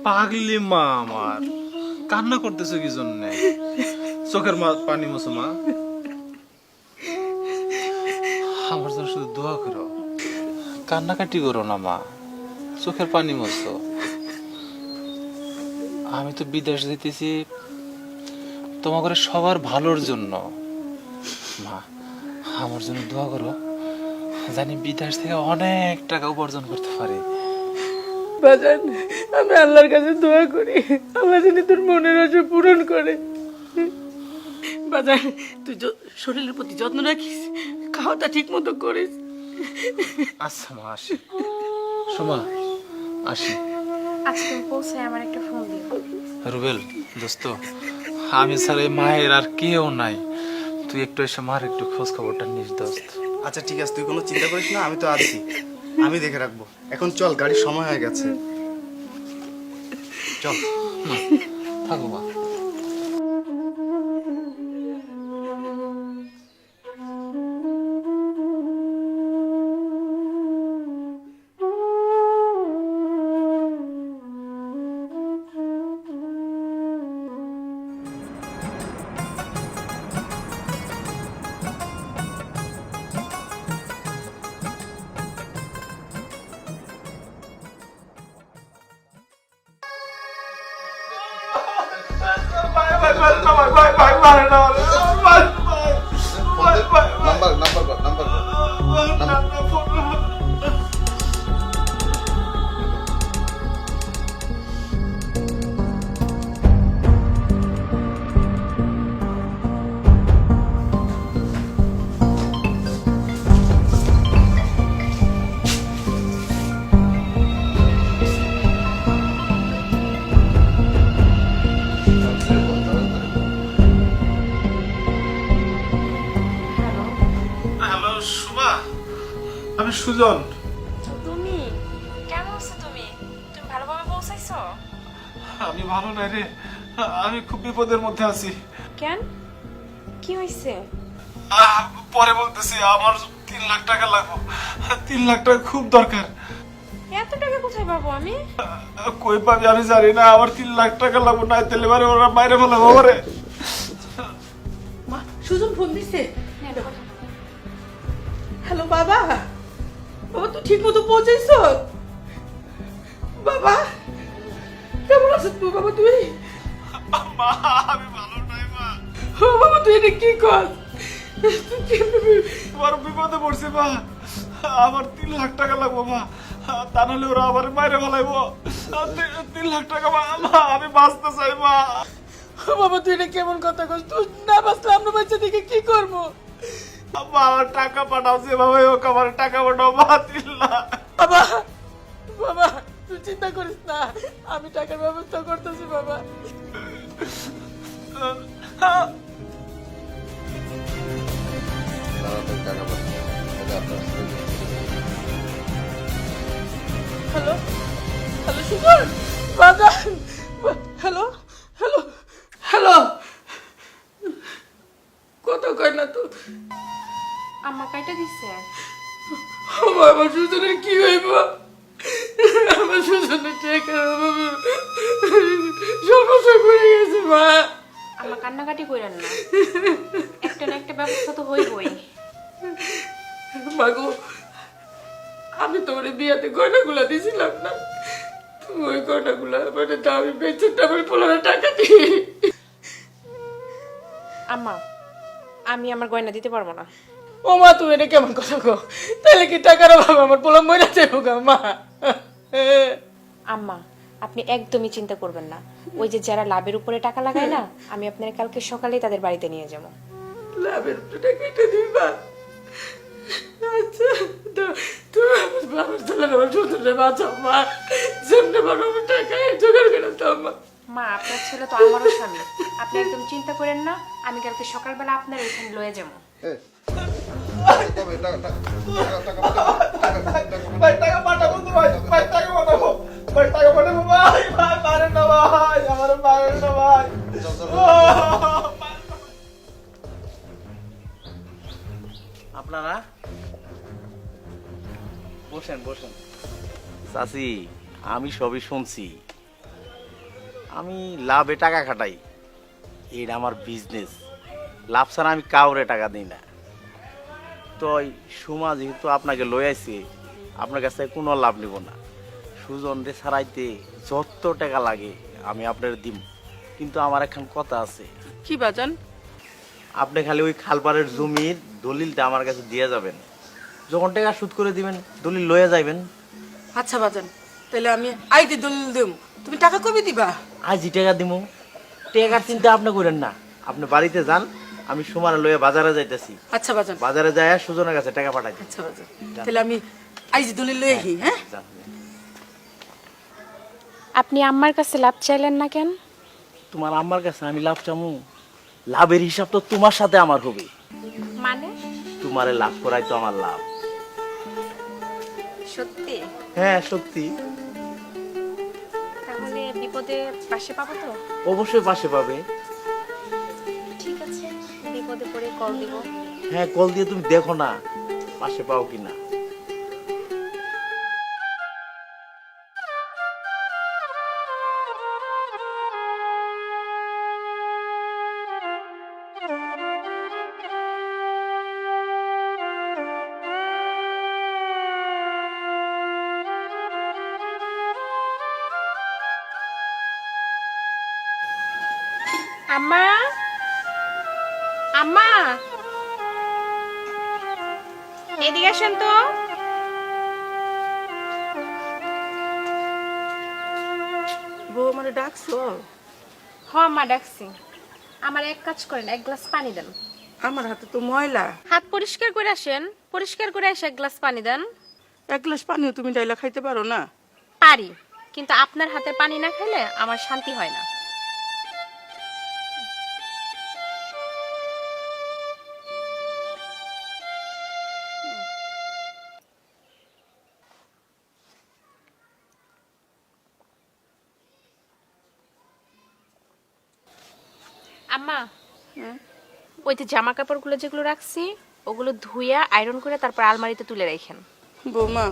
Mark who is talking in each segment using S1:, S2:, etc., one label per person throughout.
S1: পাগলি মা আমার, কান্না করতেছো কি জন্য? চোখের পানি মুছো মা, আমার জন্য শুধু দোয়া করো, কান্নাকাটি করো না মা, চোখের পানি মুছো। আমি তো বিদেশ যেতেছি তোমাদের সবার ভালোর জন্য মা, আমার জন্য দোয়া করো, জানি বিদেশ থেকে অনেক টাকা উপার্জন করতে পারি।
S2: বাজান, আমি আল্লাহর কাছে দোয়া করি আল্লাহ যদি তোর মনের আশা পূরণ করে। বাজান, তুই শরীরের প্রতি যত্ন রাখিস, খাওয়াটা ঠিক মতো করিস।
S1: আচ্ছা মা, আসি সোমা, আসি।
S3: আচ্ছা তুমি পৌঁছায় আমার একটা ফোন দিও।
S1: রুবেল দোস্ত, আমি ছাড়া এই মায়ের আর কেউ নাই, তুই একটু এসে মার একটু খোঁজ খবরটা নিস দোস্ত।
S4: আচ্ছা ঠিক আছে, তুই কোনো চিন্তা করিস না, আমি তো আছি, আমি দেখে রাখবো। এখন চল, গাড়ির সময় হয়ে গেছে, চল।
S1: থাকো মা। হ্যালো সুমা, আমি সুজন।
S3: তুমি কেমন আছো? তুমি তুমি ভালোভাবে পৌঁছাইছো?
S1: আমি ভালো নাই রে, আমি খুব বিপদের মধ্যে আছি।
S3: কেন, কি হয়েছে?
S1: পরে বলতেছি, আমার 3 লাখ টাকা লাগবে, 3 লাখ টাকা খুব দরকার।
S3: এত টাকা কোথায় পাবো আমি?
S1: কই পাবি আমি জানি না, আমার 3 লাখ টাকা লাগবে, না তেলে বারে ওরা বাইরে ফেলাবো আমারে।
S2: মা, সুজন ফোন দিছে।
S3: হ্যাঁ, কথা।
S2: হ্যালো বাবা, বাবা তুই ঠিক মতো পৌঁছাইছ? বাবা কেমন আছিস বাবা তুই?
S1: মা আমি ভালো নাই মা,
S2: ও বাবা তুই এটা কি কর?
S1: বড় বিপদে পড়ছি মা, আমার 3 লাখ টাকা লাগবে মা, তা নাহলে ওরা আবার বাইরে ফেলাইবো। 3 লাখ টাকা মা, আমি বাঁচতে চাই মা।
S2: বাবা তুই এটা কেমন কথা কস? তুই না বাঁচলে আমরা বাচ্চা দিকে কি করবো?
S1: মা আমার টাকা পাঠাও, যেভাবে হোক আমার টাকা পাঠাও মা, 3 লাখ।
S2: বাবা, বাবা তুই চিন্তা করিস না, আমি টাকার ব্যবস্থা করতেছি বাবা। হ্যালো হ্যালো সুজন, বাজান, হ্যালো হ্যালো হ্যালো, কত কয় না তো।
S3: আম্মা কাইটা দিচ্ছে?
S2: আমার সুজনের কি হইব? আমার সুজনের টাকা সমস্যা করে গেছে মা।
S3: আম্মা কান্নাকাটি কইরেন না, একটা না একটা ব্যবস্থা তো হইবই।
S2: মাগো, আমি তোমার বিয়াতে গয়নাগুলা দিছিলাম না, তুমি ওই গয়নাগুলা মানে দামি বেচে দামি পোলারে টাকা দিই।
S3: আম্মা আমি আমার গয়না দিতে পারবো না।
S2: ও মা তুমি এটা কেমন কথা কো? তাহলে কি টাকার অভাব আমার পোলা মরে যাবো গা মা?
S3: আম্মা আপনি একদমই চিন্তা করবেন না, ওই যে যারা লাভের উপরে টাকা লাগায় না, আমি আপনার কালকে সকালেই তাদের বাড়িতে নিয়ে যাবো।
S2: লাভের টাকা এটা দিবা? আচ্ছা তুমি আমার বাবার ছেলে আমার শ্বশুরে বাঁচাও মা, যেমনি পারো আমার টাকা জোগাড় করে দাও মা।
S3: মা আপনার ছেলে তো আমারও স্বামী, আপনি একদম চিন্তা করেন না, আমি কালকে সকালবেলা আপনার এখানে লয়ে যাবো।
S1: ভাই টাকা পাঠাবো তো ভাই, ভাই টাকা পাঠাবো, ভাই টাকা পাঠাবো ভাই, ভাই মারেন না ভাই, আমার মারেন না ভাই।
S4: আপনারা বসেন বসেন।
S5: চাচি, আমি সবই শুনছি। আমি লাভে টাকা খাটাই, এটা আমার বিজনেস। লাভ ছাড়া আমি কাউরে টাকা দিই না। তো ওই সুমা যেহেতু আপনাকে লই আইছে, আপনার কাছে কোনো লাভ নিব না। সুজন রে ছাড়াইতে যত টাকা লাগে আমি আপনার দিব, কিন্তু আমার এখন কথা আছে।
S2: কি বাজান?
S5: আপনি খালি ওই খালপাড়ের জমির দলিলটা আমার কাছে দিয়ে যাবেন। যখন টাকা সুদ করে দিবেন দলিল লয়ে যাইবেন।
S2: আচ্ছা বাজান, তাহলে আমি আইতে দলিল দেব, তুমি টাকা কবে দিবা?
S5: আজই টাকা দিব। টাকার চিন্তা আপনি করেন না, আপনি বাড়িতে যান, আমি সুমারে লয়ে বাজারে যাইতেছি।
S2: আচ্ছা বাজান।
S5: বাজারে যায় সুজনের কাছে টাকা পাঠাই দিন।
S2: আচ্ছা বাজান, তাহলে আমি আইজি দলিল লয়ে আহি। হ্যাঁ,
S5: যান।
S3: আপনি আম্মার কাছে লাভ চাইলেন না কেন?
S5: তোমার আম্মার কাছে আমি লাভ চামু? লাভের হিসাব তো তোমার সাথে আমার হবে।
S3: মানে?
S5: তোমারে লাভ করাই তো আমার লাভ।
S3: সত্যি?
S5: হ্যাঁ সত্যি।
S3: তাহলে বিপদে পাশে পাবো তো?
S5: অবশ্যই পাশে পাবে।
S3: ঠিক আছে, বিপদে পড়ে কল দিব।
S5: হ্যাঁ, কল দিয়ে তুমি দেখো না পাশে পাও কিনা।
S3: আম্মা, আম্মা, এদিকে আসেন তো।
S2: বউ মানে ডাকছো?
S3: হ মা, ডাকছি। আমার এক কাজ করেন, এক গ্লাস পানি দেন।
S2: আমার হাতে তো ময়লা।
S3: হাত পরিষ্কার করে আসেন, পরিষ্কার করে এসে এক গ্লাস পানি দেন।
S2: এক গ্লাস পানিও তুমি ডাইলা খাইতে পারো না?
S3: পারি, কিন্তু আপনার হাতে পানি না খেলে আমার শান্তি হয় না। আম্মা, ওই যে জামা কাপড়গুলো যেগুলো রাখছি ওগুলো ধুইয়া আয়রন করে তারপর আলমারিতে তুলে রাখেন।
S2: বৌমা,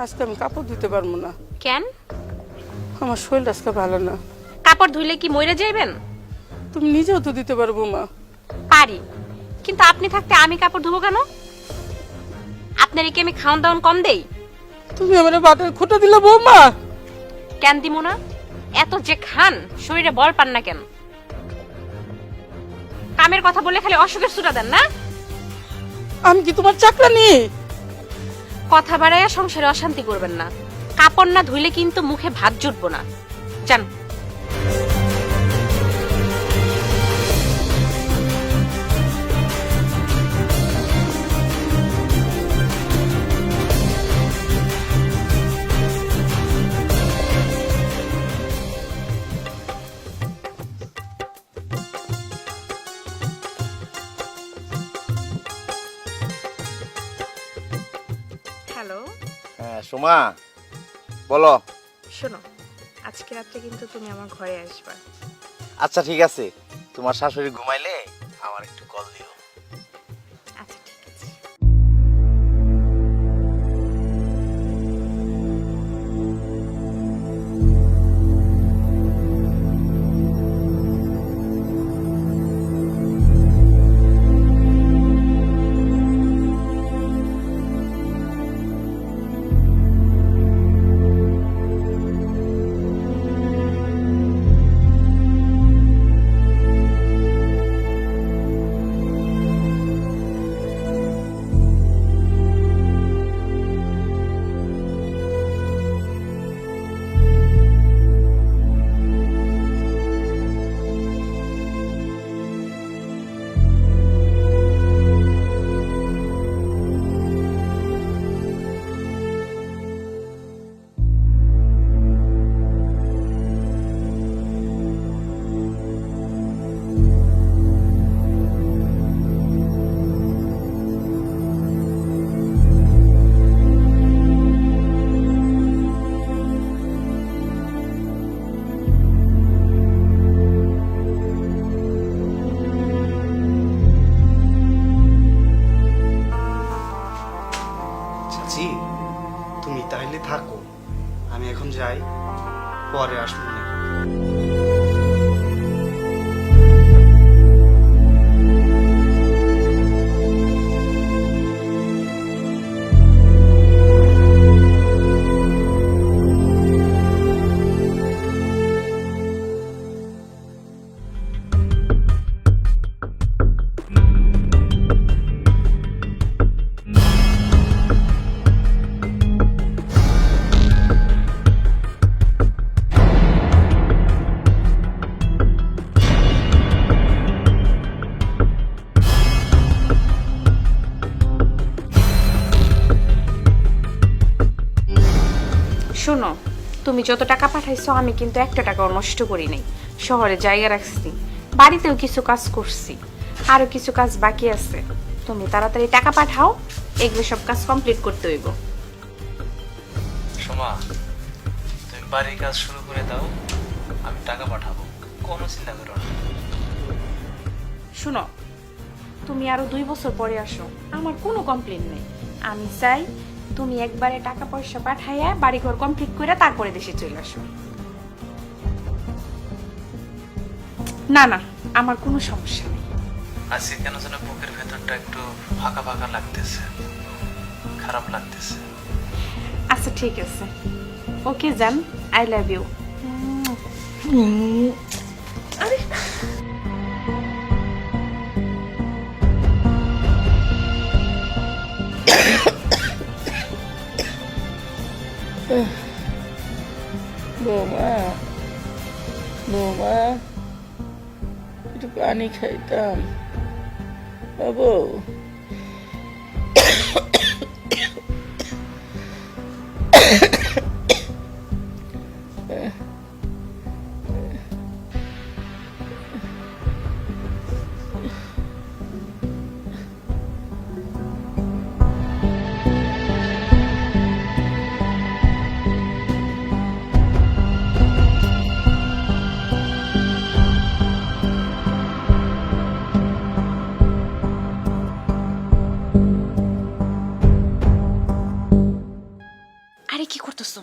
S2: আজকে আমি কাপড় ধুতে পারবো না।
S3: কেন?
S2: আমার শরীর আজকে ভালো না।
S3: কাপড় ধুইলে কি মরে যাইবেন?
S2: তুমি নিজেও তো দিতে পারো বৌমা।
S3: পারি, কিন্তু আপনি থাকতে আমি কাপড় ধুবো কেন? আপনার কি আমি খাওয়ান দাওয়ান কম দেই?
S2: তুমি আমার বাটের খুঁটা দিলে বৌমা।
S3: কেন দিমু না? এত যে খান শরীরে বল পান না কেন? কামের কথা বলে খালি অসুখের সুটা দেন না।
S2: আমি কি তোমার চাকরানি?
S3: কথা বাড়াইয়া সংসারে অশান্তি করবেন না। কাপড় না ধুইলে কিন্তু মুখে ভাত জুটবো না। জান। হ্যালো,
S5: হ্যাঁ সুমা, বলো।
S3: শোনো, আজকে রাত্রে কিন্তু তুমি আমার ঘরে আসবা।
S5: আচ্ছা ঠিক আছে, তোমার শাশুড়ি ঘুমাইলে আমার একটু কল দিও।
S3: আচ্ছা ঠিক আছে।
S4: আমি এখন যাই, পরে আসবো না।
S3: শোনো, তুমি যত টাকা পাঠাইছো আমি কিন্তু একটা টাকাও নষ্ট করি নাই। শহরে জায়গা রাখছি, বাড়িতেও কিছু কাজ করছি, আরো কিছু কাজ বাকি আছে। তুমি তাড়াতাড়ি টাকা পাঠাও, এগুলো সব কাজ কমপ্লিট করতে হইব।
S1: সোমা, তুমি বাড়ির কাজ শুরু করে দাও, আমি টাকা পাঠাবো, কোনো চিন্তা করো না।
S3: শোনো, তুমি আরো 2 বছর পরে আসো, আমার কোনো কমপ্লেন নেই। আমি চাই তুমি একবারে টাকা পয়সা পাঠাইয়া বাড়িঘর কমপ্লিট করে তারপরে দেশে চলে আসো। না না, আমার কোনো সমস্যা নেই।
S1: আজকে কেন যেন বুকের ভেতরটা একটু ফাঁকা ফাঁকা লাগতেছে, খারাপ লাগতেছে।
S3: আচ্ছা ঠিক আছে, ওকে জান, আই লাভ ইউ। আরে
S2: বৌমা, বৌমা, একটু পানি খাইতাম। বাবু,
S3: আরে কি করতেছো?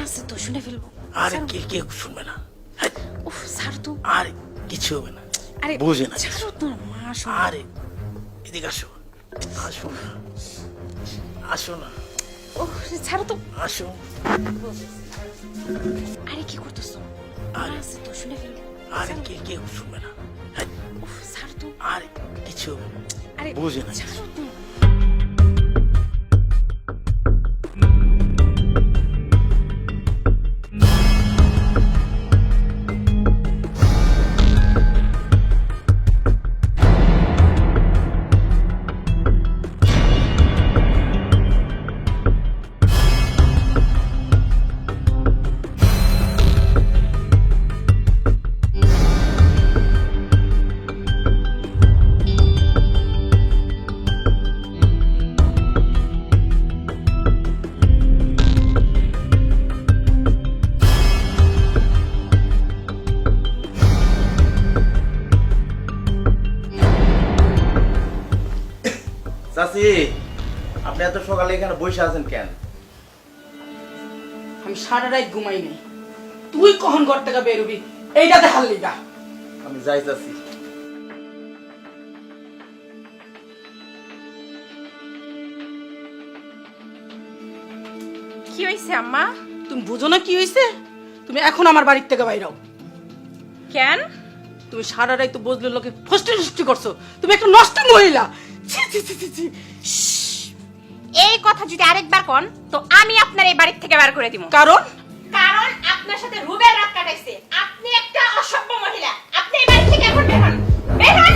S3: আছে তো, শুনে ফেলবো।
S5: আরে কে কে শুনবে না? হ্যাট,
S3: উফ স্যার তো।
S5: আরে কিছু হবে না,
S3: আরে
S5: বুঝে না।
S3: ছাড়ো তো, মা শোনো।
S5: আরে এদিকে আসো, আসো না, আসো না,
S3: ও ছাড়ো তো।
S5: আসো।
S3: আরে কি করতেছো?
S5: আরে
S3: আছে তো, শুনে ফেলবো।
S5: আরে কে কে শুনবে না? হ্যাট,
S3: উফ ছাড়ো তো।
S5: আরে কিছু হবে না,
S3: আরে
S5: বুঝে না।
S3: ছাড়ো তো।
S5: চাচি, আপনি এত সকালে এখানে বসে আছেন কেন?
S2: আমি সারা রাত ঘুমাই নাই। তুই কখন ঘর থেকে বেরোবি এইটাতে হাল লিগা।
S5: আমি যাই চাচি।
S3: কি হইছে আম্মা?
S2: তুমি বুঝো না কি হয়েছে? তুমি এখন আমার বাড়ির থেকে বাইরাও।
S3: কেন?
S2: তুমি সারা রাত তো বজলে লোকে ফষ্টি ফষ্টি করছো। তুমি একটা নষ্ট মহিলা। ছি ছি ছি ছি ছি।
S3: এই কথা যদি আরেকবার কোন তো আমি আপনার এই বাড়ি থেকে বের করে দিব।
S2: কারণ
S3: কারণ আপনার সাথে রুবেল রাত কাটাইছে। আপনি একটা অসভ্য মহিলা। আপনি এই বাড়ি থেকে এখন বের হন। বের হন।